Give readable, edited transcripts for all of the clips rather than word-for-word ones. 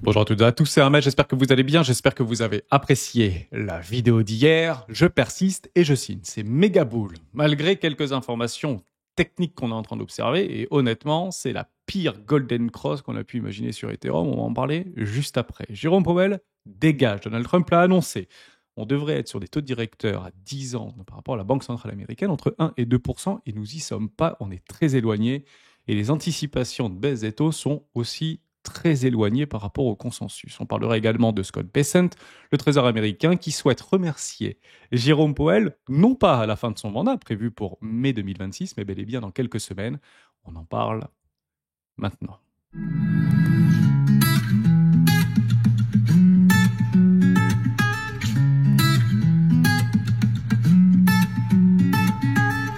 Bonjour à toutes et à tous, c'est Ahmed, j'espère que vous allez bien, j'espère que vous avez apprécié la vidéo d'hier. Je persiste et je signe, c'est méga boule. Malgré quelques informations techniques qu'on est en train d'observer, et honnêtement, c'est la pire Golden Cross qu'on a pu imaginer sur Ethereum, on va en parler juste après. Jérôme Powell dégage, Donald Trump l'a annoncé. On devrait être sur des taux directeurs à 10 ans par rapport à la Banque Centrale Américaine, entre 1 et 2%, et nous y sommes pas, on est très éloigné. Et les anticipations de baisse des taux sont aussi très éloignées par rapport au consensus. On parlera également de Scott Bessent, le trésor américain, qui souhaite remercier Jérôme Powell, non pas à la fin de son mandat, prévu pour mai 2026, mais bel et bien dans quelques semaines. On en parle maintenant.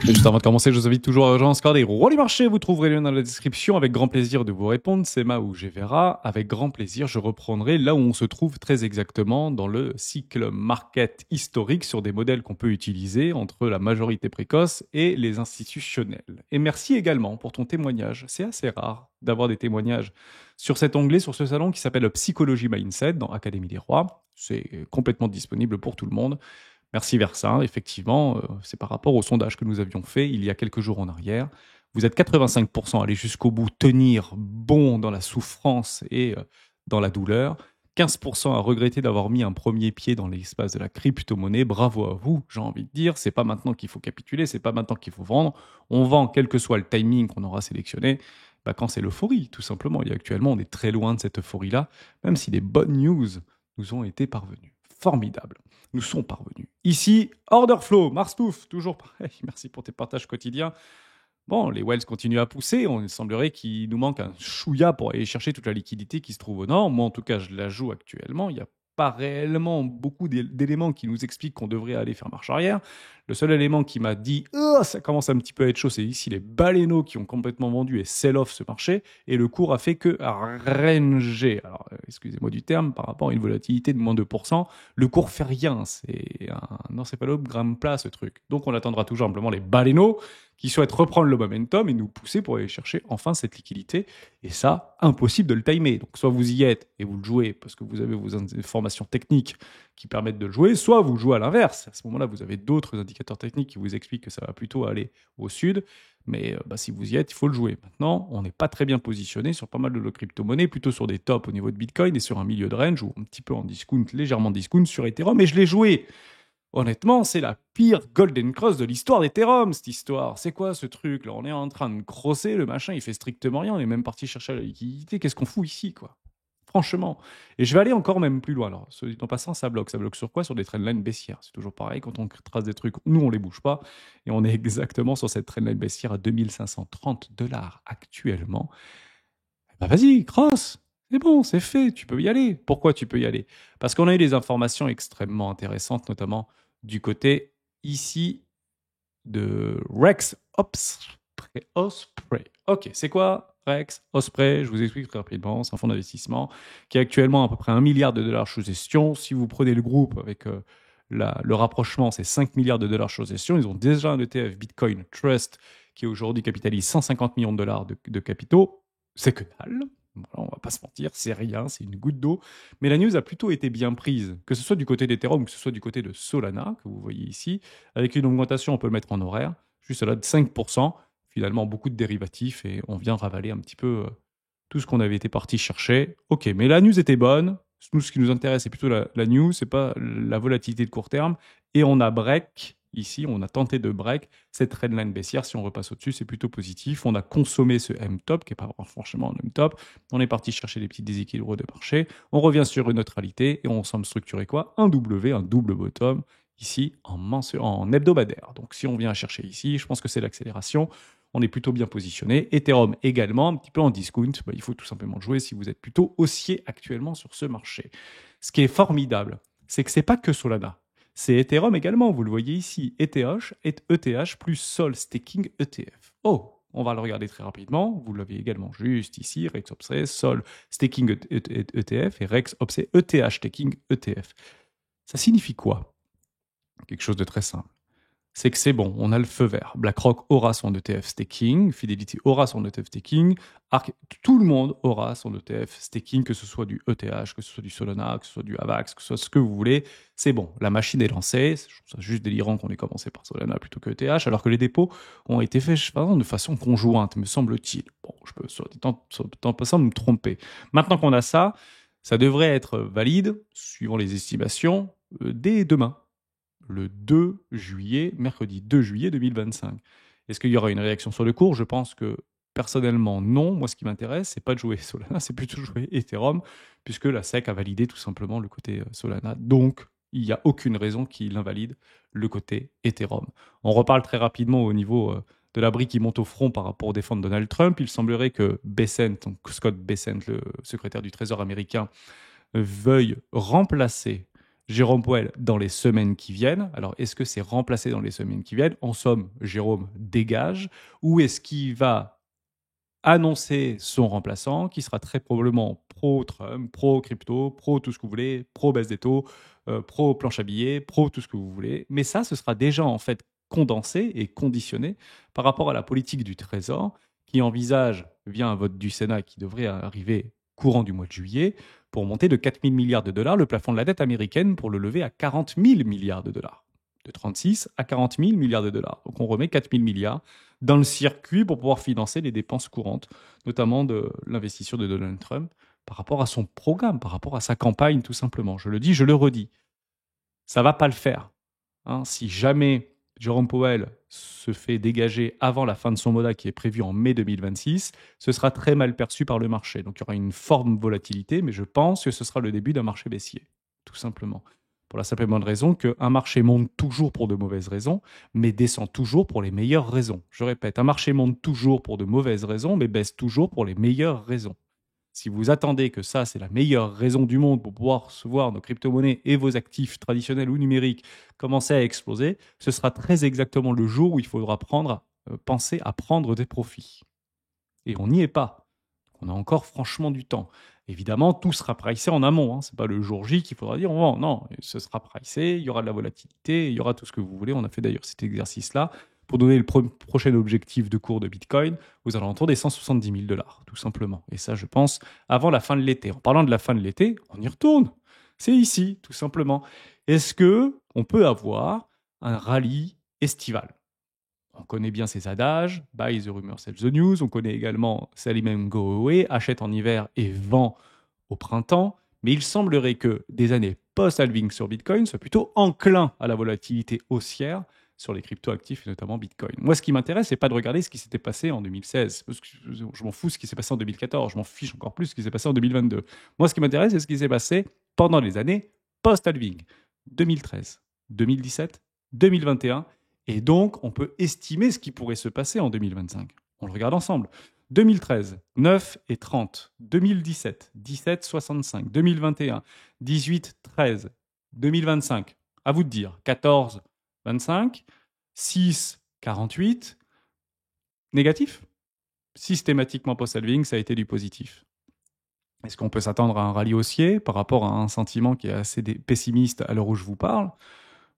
Et juste avant de commencer, je vous invite toujours à rejoindre Score des rois du marché. Vous trouverez le lien dans la description. Avec grand plaisir de vous répondre. C'est Ma ou Verra. Avec grand plaisir, je reprendrai là où on se trouve très exactement dans le cycle market historique sur des modèles qu'on peut utiliser entre la majorité précoce et les institutionnels. Et merci également pour ton témoignage. C'est assez rare d'avoir des témoignages sur cet onglet, sur ce salon qui s'appelle Psychologie Mindset dans Académie des Rois. C'est complètement disponible pour tout le monde. Merci Versa. Effectivement, c'est par rapport au sondage que nous avions fait il y a quelques jours en arrière. Vous êtes 85% à aller jusqu'au bout, tenir bon dans la souffrance et dans la douleur. 15% à regretter d'avoir mis un premier pied dans l'espace de la crypto-monnaie. Bravo à vous, j'ai envie de dire. C'est pas maintenant qu'il faut capituler, c'est pas maintenant qu'il faut vendre. On vend, quel que soit le timing qu'on aura sélectionné, quand c'est l'euphorie, tout simplement. Et actuellement, on est très loin de cette euphorie-là, même si des bonnes news nous ont été parvenues. Formidable. Nous sont parvenus. Ici, Order Flow, Marstouf, toujours pareil. Merci pour tes partages quotidiens. Bon, les Wells continuent à pousser. Il semblerait qu'il nous manque un chouïa pour aller chercher toute la liquidité qui se trouve au nord. Moi, en tout cas, je la joue actuellement. Il n'y a pas réellement beaucoup d'éléments qui nous expliquent qu'on devrait aller faire marche arrière. Le seul élément qui m'a dit oh, ça commence un petit peu à être chaud, c'est ici les baleineaux qui ont complètement vendu et sell-off ce marché. Et le cours a fait que ranger. Alors, excusez-moi du terme, par rapport à une volatilité de moins 2%, le cours fait rien. C'est un encéphalogramme plat, ce truc. Donc, on attendra toujours simplement les baleineaux qui souhaitent reprendre le momentum et nous pousser pour aller chercher enfin cette liquidité. Et ça, impossible de le timer. Donc, soit vous y êtes et vous le jouez parce que vous avez vos informations techniques qui permettent de le jouer, soit vous jouez à l'inverse. À ce moment-là, vous avez d'autres indicateurs techniques qui vous expliquent que ça va plutôt aller au sud. Mais si vous y êtes, il faut le jouer. Maintenant, on n'est pas très bien positionné sur pas mal de crypto-monnaies, plutôt sur des tops au niveau de Bitcoin et sur un milieu de range ou un petit peu en discount, légèrement discount sur Ethereum. Et je l'ai joué. Honnêtement, c'est la pire Golden Cross de l'histoire d'Ethereum, cette histoire. C'est quoi ce truc là? On est en train de crosser, le machin, il fait strictement rien. On est même parti chercher la liquidité. Qu'est-ce qu'on fout ici, quoi? Franchement. Et je vais aller encore même plus loin. Alors, en passant, ça bloque. Ça bloque sur quoi? Sur des trendlines baissières. C'est toujours pareil. Quand on trace des trucs, nous, on les bouge pas. Et on est exactement sur cette trendline baissière à 2530 $ actuellement. Vas-y, cross. C'est bon, c'est fait. Tu peux y aller. Pourquoi tu peux y aller? Parce qu'on a eu des informations extrêmement intéressantes, notamment du côté ici de Rex Osprey. Ok, c'est quoi Rex Osprey? Je vous explique très rapidement. C'est un fonds d'investissement qui a actuellement à peu près 1 milliard de dollars sous gestion. Si vous prenez le groupe avec le rapprochement, c'est 5 milliards de dollars sous gestion. Ils ont déjà un ETF Bitcoin Trust qui aujourd'hui capitalise 150 millions de dollars de capitaux. C'est que dalle. Voilà, on va pas se mentir, c'est rien, c'est une goutte d'eau. Mais la news a plutôt été bien prise, que ce soit du côté d'Ethereum ou que ce soit du côté de Solana, que vous voyez ici, avec une augmentation, on peut le mettre en horaire, juste là de 5%, finalement beaucoup de dérivatifs, et on vient ravaler un petit peu tout ce qu'on avait été parti chercher. Ok, mais la news était bonne, nous ce qui nous intéresse c'est plutôt la news, c'est pas la volatilité de court terme, et on a break. Ici, on a tenté de break cette trendline baissière. Si on repasse au-dessus, c'est plutôt positif. On a consommé ce M-top, qui n'est pas franchement un M-top. On est parti chercher les petits déséquilibres de marché. On revient sur une neutralité et on semble structurer quoi? Un W, un double bottom, ici en hebdomadaire. Donc si on vient chercher ici, je pense que c'est l'accélération. On est plutôt bien positionné. Ethereum également, un petit peu en discount. Il faut tout simplement jouer si vous êtes plutôt haussier actuellement sur ce marché. Ce qui est formidable, c'est que ce n'est pas que Solana. C'est Ethereum également, vous le voyez ici, ETH plus Sol Staking ETF. Oh, on va le regarder très rapidement. Vous l'avez également juste ici, Rex Opse, Sol Staking ETF et Rex Opse ETH Staking ETF. Ça signifie quoi? Quelque chose de très simple. c'est que c'est bon, on a le feu vert. BlackRock aura son ETF staking, Fidelity aura son ETF staking, tout le monde aura son ETF staking, que ce soit du ETH, que ce soit du Solana, que ce soit du AVAX, que ce soit ce que vous voulez. C'est bon, la machine est lancée. Je trouve ça juste délirant qu'on ait commencé par Solana plutôt que ETH, alors que les dépôts ont été faits de façon conjointe, me semble-t-il. Bon, je peux sur le temps passant me tromper. Maintenant qu'on a ça, ça devrait être valide, suivant les estimations, dès demain, le 2 juillet, mercredi 2 juillet 2025. Est-ce qu'il y aura une réaction sur le cours? Je pense que personnellement, non. Moi, ce qui m'intéresse, c'est pas de jouer Solana, c'est plutôt de jouer Ethereum, puisque la SEC a validé tout simplement le côté Solana. Donc, il n'y a aucune raison qu'il invalide le côté Ethereum. On reparle très rapidement au niveau de l'abri qui monte au front par rapport au défendre Donald Trump. Il semblerait que Bessent, donc Scott Bessent, le secrétaire du Trésor américain, veuille remplacer Jérôme Powell dans les semaines qui viennent. Alors, est-ce que c'est remplacé dans les semaines qui viennent? En somme, Jérôme dégage. Ou est-ce qu'il va annoncer son remplaçant, qui sera très probablement pro-Trump, pro-crypto, pro tout ce que vous voulez, pro-baisse des taux, pro-planche à billets, pro tout ce que vous voulez. Mais ça, ce sera déjà en fait condensé et conditionné par rapport à la politique du Trésor, qui envisage, via un vote du Sénat qui devrait arriver courant du mois de juillet, pour monter de 4 000 milliards de dollars le plafond de la dette américaine pour le lever à 40 000 milliards de dollars. De 36 à 40 000 milliards de dollars. Donc on remet 4 000 milliards dans le circuit pour pouvoir financer les dépenses courantes, notamment de l'investition de Donald Trump par rapport à son programme, par rapport à sa campagne tout simplement. Je le dis, je le redis. Ça ne va pas le faire. Si jamais Jérôme Powell se fait dégager avant la fin de son mandat qui est prévu en mai 2026, ce sera très mal perçu par le marché. Donc il y aura une forme de volatilité, mais je pense que ce sera le début d'un marché baissier, tout simplement. Pour la simple et bonne raison qu'un marché monte toujours pour de mauvaises raisons, mais descend toujours pour les meilleures raisons. Je répète, un marché monte toujours pour de mauvaises raisons, mais baisse toujours pour les meilleures raisons. Si vous attendez que ça, c'est la meilleure raison du monde pour pouvoir recevoir nos crypto-monnaies et vos actifs traditionnels ou numériques commencer à exploser, ce sera très exactement le jour où il faudra penser à prendre des profits. Et on n'y est pas. On a encore franchement du temps. Évidemment, tout sera pricé en amont. Ce n'est pas le jour J qu'il faudra dire, oh, non, ce sera pricé, il y aura de la volatilité, il y aura tout ce que vous voulez. On a fait d'ailleurs cet exercice-là pour donner le prochain objectif de cours de Bitcoin aux alentours des 170 000 dollars, tout simplement. Et ça, je pense, avant la fin de l'été. En parlant de la fin de l'été, on y retourne. C'est ici, tout simplement. Est-ce qu'on peut avoir un rallye estival? On connaît bien ces adages, buy the rumor, sell the news. On connaît également sell him and go away, achète en hiver et vend au printemps. Mais il semblerait que des années post-halving sur Bitcoin soient plutôt enclins à la volatilité haussière sur les crypto-actifs et notamment Bitcoin. Moi, ce qui m'intéresse, c'est pas de regarder ce qui s'était passé en 2016. Parce que je m'en fous ce qui s'est passé en 2014. Je m'en fiche encore plus ce qui s'est passé en 2022. Moi, ce qui m'intéresse, c'est ce qui s'est passé pendant les années post-halving. 2013, 2017, 2021. Et donc, on peut estimer ce qui pourrait se passer en 2025. On le regarde ensemble. 2013, 9 et 30. 2017, 17, 65. 2021, 18, 13. 2025, à vous de dire, 14, 25. 6, 48. Négatif. Systématiquement post-halving, ça a été du positif. Est-ce qu'on peut s'attendre à un rallye haussier par rapport à un sentiment qui est assez pessimiste à l'heure où je vous parle?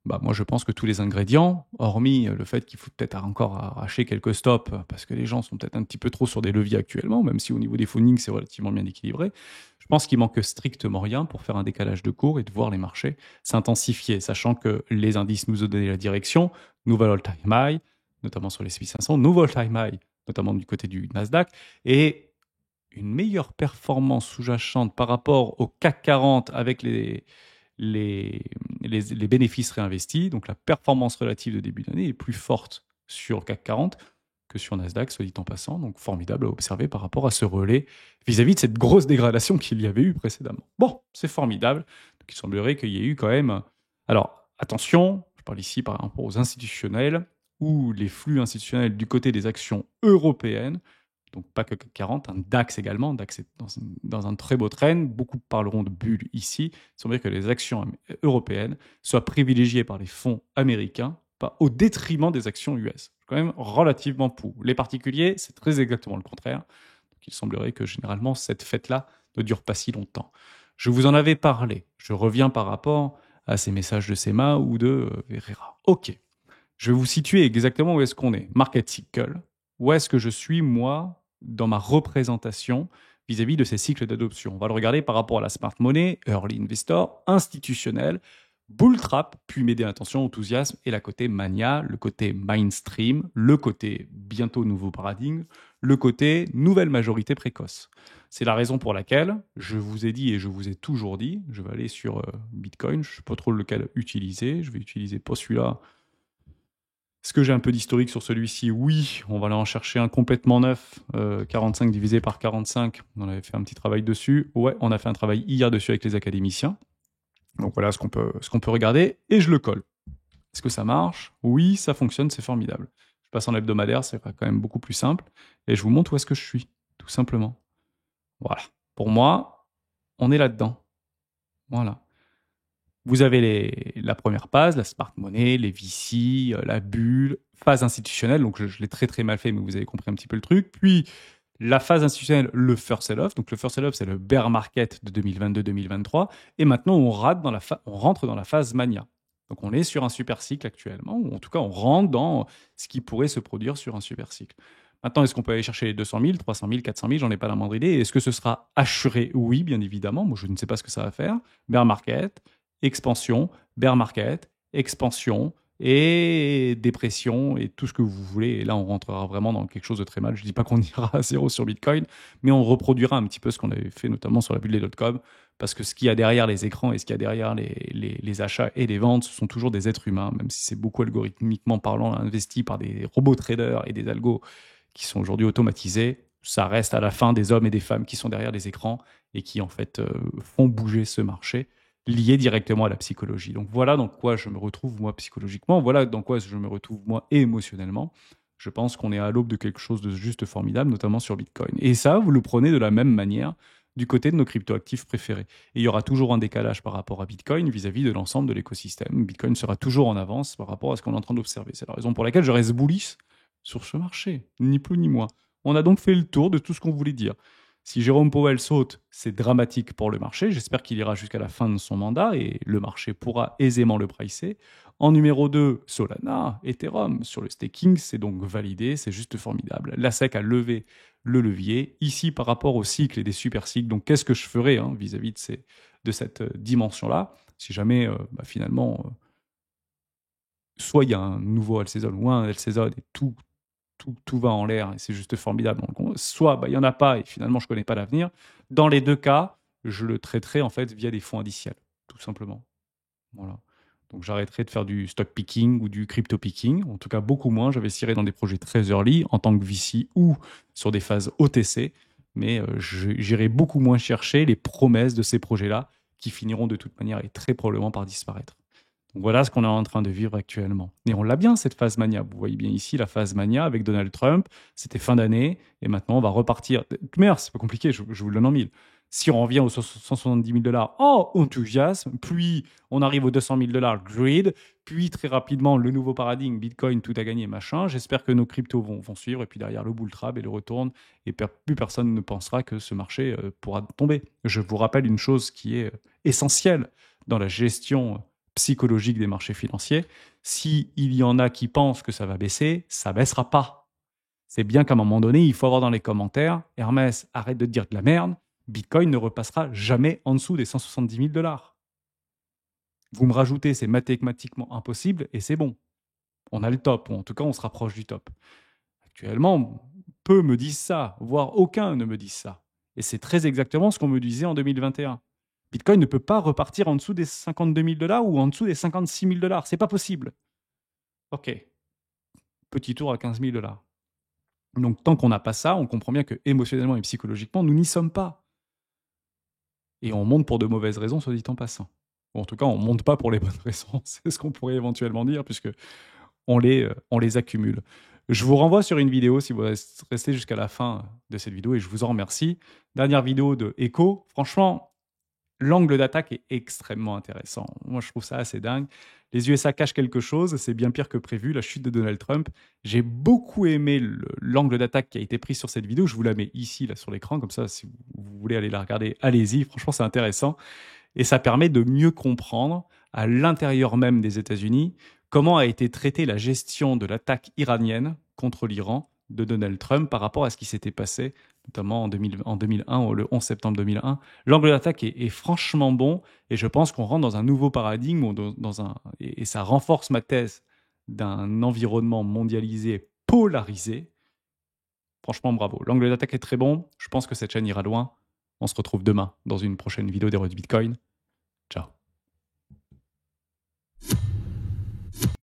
Moi, je pense que tous les ingrédients, hormis le fait qu'il faut peut-être encore arracher quelques stops, parce que les gens sont peut-être un petit peu trop sur des leviers actuellement, même si au niveau des phonings, c'est relativement bien équilibré, je pense qu'il manque strictement rien pour faire un décalage de cours et de voir les marchés s'intensifier, sachant que les indices nous ont donné la direction, nouvel all-time high, notamment sur les S&P 500, nouvel all-time high, notamment du côté du Nasdaq, et une meilleure performance sous-jacente par rapport au CAC 40 avec les bénéfices réinvestis. Donc la performance relative de début d'année est plus forte sur CAC 40 que sur Nasdaq, soit dit en passant. Donc formidable à observer par rapport à ce relais vis-à-vis de cette grosse dégradation qu'il y avait eu précédemment. Bon, c'est formidable. Donc il semblerait qu'il y ait eu quand même... Alors attention, je parle ici par rapport aux institutionnels ou les flux institutionnels du côté des actions européennes. Donc pas que CAC 40, un DAX également. DAX est dans un très beau trend. Beaucoup parleront de bulles ici. Il semblerait que les actions européennes soient privilégiées par les fonds américains, pas au détriment des actions US. Quand même relativement pour. Les particuliers, c'est très exactement le contraire. Donc il semblerait que généralement cette fête-là ne dure pas si longtemps. Je vous en avais parlé. Je reviens par rapport à ces messages de SEMA ou de Verera. Ok. Je vais vous situer exactement où est-ce qu'on est. Market cycle. Où est-ce que je suis, moi, dans ma représentation vis-à-vis de ces cycles d'adoption. On va le regarder par rapport à la smart money, early investor, institutionnel, bull trap, puis m'aider attention, enthousiasme, et la côté mania, le côté mainstream, le côté bientôt nouveau paradigme, le côté nouvelle majorité précoce. C'est la raison pour laquelle je vous ai dit et je vous ai toujours dit, je vais aller sur Bitcoin, je ne sais pas trop lequel utiliser, je vais utiliser pas celui-là. Est-ce que j'ai un peu d'historique sur celui-ci? Oui, on va aller en chercher un complètement neuf, 45 divisé par 45, on avait fait un petit travail dessus. Ouais, on a fait un travail hier dessus avec les académiciens. Donc voilà ce qu'on peut regarder, et je le colle. Est-ce que ça marche? Oui, ça fonctionne, c'est formidable. Je passe en hebdomadaire, c'est quand même beaucoup plus simple, et je vous montre où est-ce que je suis, tout simplement. Voilà. Pour moi, on est là-dedans. Voilà. Vous avez la première phase, la smart money, les VC, la bulle, phase institutionnelle, donc je l'ai très très mal fait, mais vous avez compris un petit peu le truc. Puis la phase institutionnelle, le first sell-off. Donc le first sell-off, c'est le bear market de 2022-2023. Et maintenant, on rentre dans la phase mania. Donc on est sur un super cycle actuellement, ou en tout cas, on rentre dans ce qui pourrait se produire sur un super cycle. Maintenant, est-ce qu'on peut aller chercher les 200 000, 300 000, 400 000? J'en ai pas la moindre idée. Est-ce que ce sera assuré? Oui, bien évidemment. Moi, je ne sais pas ce que ça va faire. Bear market, expansion, bear market, expansion et dépression et tout ce que vous voulez. Et là, on rentrera vraiment dans quelque chose de très mal. Je ne dis pas qu'on ira à zéro sur Bitcoin, mais on reproduira un petit peu ce qu'on avait fait notamment sur la bulle des dot-com, parce que ce qu'il y a derrière les écrans et ce qu'il y a derrière les achats et les ventes, ce sont toujours des êtres humains, même si c'est beaucoup algorithmiquement parlant investi par des robots traders et des algos qui sont aujourd'hui automatisés. Ça reste à la fin des hommes et des femmes qui sont derrière les écrans et qui en fait font bouger ce marché, lié directement à la psychologie. Donc voilà dans quoi je me retrouve moi psychologiquement, voilà dans quoi je me retrouve moi émotionnellement. Je pense qu'on est à l'aube de quelque chose de juste formidable, notamment sur Bitcoin. Et ça, vous le prenez de la même manière du côté de nos cryptoactifs préférés. Et il y aura toujours un décalage par rapport à Bitcoin vis-à-vis de l'ensemble de l'écosystème. Bitcoin sera toujours en avance par rapport à ce qu'on est en train d'observer. C'est la raison pour laquelle je reste bullish sur ce marché, ni plus ni moins. On a donc fait le tour de tout ce qu'on voulait dire. Si Jérôme Powell saute, c'est dramatique pour le marché. J'espère qu'il ira jusqu'à la fin de son mandat et le marché pourra aisément le pricer. En numéro 2, Solana, Ethereum. Sur le staking, c'est donc validé, c'est juste formidable. La SEC a levé le levier. Ici, par rapport au cycle et des super cycles, donc qu'est-ce que je ferais vis-à-vis de cette dimension-là? Si jamais, finalement, soit il y a un nouveau L-Saison ou un L-Saison et tout va en l'air et c'est juste formidable. Donc, soit il n'y en a pas et finalement je ne connais pas l'avenir. Dans les deux cas, je le traiterai en fait via des fonds indiciels, tout simplement. Voilà. Donc j'arrêterai de faire du stock picking ou du crypto picking, en tout cas beaucoup moins. J'investirai dans des projets très early en tant que VC ou sur des phases OTC, mais j'irai beaucoup moins chercher les promesses de ces projets-là qui finiront de toute manière et très probablement par disparaître. Donc voilà ce qu'on est en train de vivre actuellement. Et on l'a bien, cette phase mania. Vous voyez bien ici la phase mania avec Donald Trump. C'était fin d'année. Et maintenant, on va repartir. Merde, c'est pas compliqué, je vous le donne en mille. Si on revient aux 170 000 $, oh, enthousiasme. Puis, on arrive aux 200 000 $, greed. Puis, très rapidement, le nouveau paradigme, Bitcoin, tout a gagné, machin. J'espère que nos cryptos vont suivre. Et puis, derrière, le bull trap et le retourne. Et plus personne ne pensera que ce marché pourra tomber. Je vous rappelle une chose qui est essentielle dans la gestion psychologique des marchés financiers. S'il y en a qui pensent que ça va baisser, ça baissera pas. C'est bien qu'à un moment donné, il faut avoir dans les commentaires, Hermès, arrête de dire de la merde, Bitcoin ne repassera jamais en dessous des 170 000 $. Vous me rajoutez, c'est mathématiquement impossible et c'est bon. On a le top, ou en tout cas on se rapproche du top. Actuellement, peu me disent ça, voire aucun ne me disent ça. Et c'est très exactement ce qu'on me disait en 2021. Bitcoin ne peut pas repartir en dessous des 52 000 $ ou en dessous des 56 000 $. C'est pas possible. Ok. Petit tour à 15 000 $. Donc, tant qu'on n'a pas ça, on comprend bien que émotionnellement et psychologiquement, nous n'y sommes pas. Et on monte pour de mauvaises raisons, soit dit en passant. Ou en tout cas, on ne monte pas pour les bonnes raisons. C'est ce qu'on pourrait éventuellement dire, puisque on les accumule. Je vous renvoie sur une vidéo si vous restez jusqu'à la fin de cette vidéo et je vous en remercie. Dernière vidéo de Echo. Franchement, l'angle d'attaque est extrêmement intéressant. Moi, je trouve ça assez dingue. Les USA cachent quelque chose, c'est bien pire que prévu, la chute de Donald Trump. J'ai beaucoup aimé l'angle d'attaque qui a été pris sur cette vidéo. Je vous la mets ici, là, sur l'écran, comme ça, si vous voulez aller la regarder, allez-y. Franchement, c'est intéressant. Et ça permet de mieux comprendre, à l'intérieur même des États-Unis, comment a été traitée la gestion de l'attaque iranienne contre l'Iran de Donald Trump par rapport à ce qui s'était passé, notamment en 2001, le 11 septembre 2001. L'angle d'attaque est franchement bon et je pense qu'on rentre dans un nouveau paradigme et ça renforce ma thèse d'un environnement mondialisé polarisé. Franchement, bravo. L'angle d'attaque est très bon. Je pense que cette chaîne ira loin. On se retrouve demain dans une prochaine vidéo des rois du Bitcoin. Ciao.